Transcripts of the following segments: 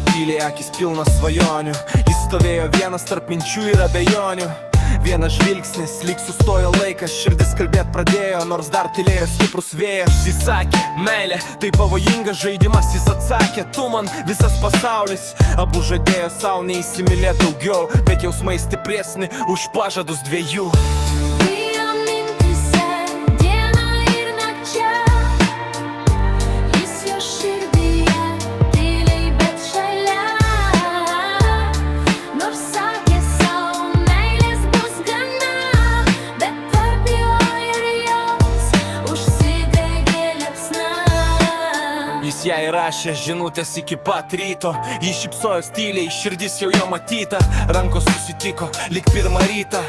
tyliai, akis pilnos svajonių. Jis stovėjo vienas tarp minčių ir abejonių. Vienas žvilgsnis, lyg sustojo laikas, širdis kalbėt pradėjo, nors dar tylėjo stiprus vėjas. Jis sakė, meilė, tai pavojingas žaidimas, jis atsakė, tu man visas pasaulis. Abu žadėjo savo neįsimylėt daugiau, bet jausmai stipresni už pažadus dviejų. Jis jai rašė žinutės iki pat ryto. Jis šypsojos tyliai, širdis jau jo matyta. Rankos susitiko, lyg pirmą rytą.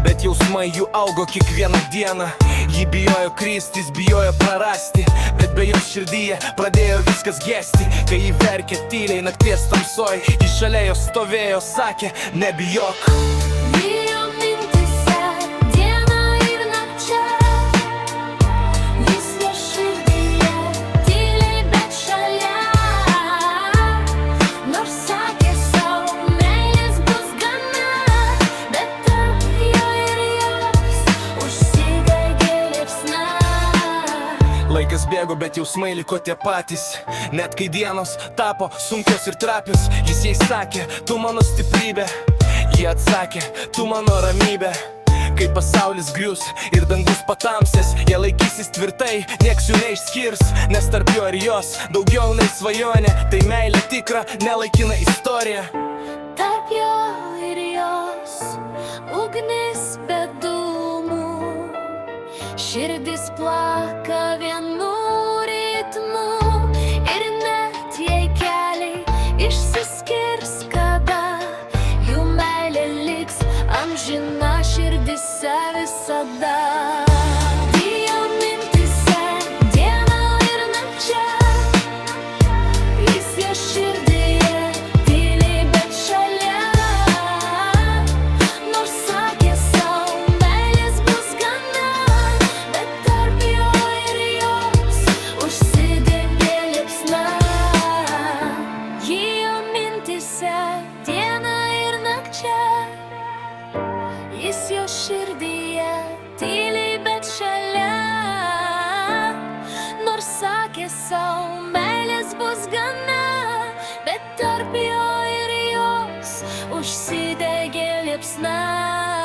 Bet jausmai jų augo kiekvieną dieną. Ji bijojo kristi, jis bijojo prarasti. Bet be jo širdyje pradėjo viskas gesti. Kai ji verkė tyliai nakties tamsoj, jis šalia jo stovėjo, sakė, nebijok. Laikas bėgo, bet jausmai liko tie patys. Net kai dienos tapo sunkios ir trapios, jis jai sakė, tu mano stiprybė. Ji atsakė, tu mano ramybė. Kai pasaulis grius ir dangus patamsės, jie laikysis tvirtai, nieks jų neišskirs. Nes tarp jo ir jos daugiau nei svajonė, tai meilė tikra, nelaikina istorija. Tarp jo ir jos ugnis be dūmų, širdis plaka vienu ritmu. Ir net jei keliai išsiskirs kada, jų meilė liks amžina širdyse visada. Bijo mintyse dieną ir nakčia, jis jo širdyje tyliai bet šalia. Nors sakė sau, meilės bus gana, bet tarp jo ir jos užsidegė liepsna. Ji jo mintyse dieną ir nakčia, jis jo širdyje tyliai bet šalia. Nors sakė sau, meilės bus gana, bet tarp jo ir jos užsidegė liepsna.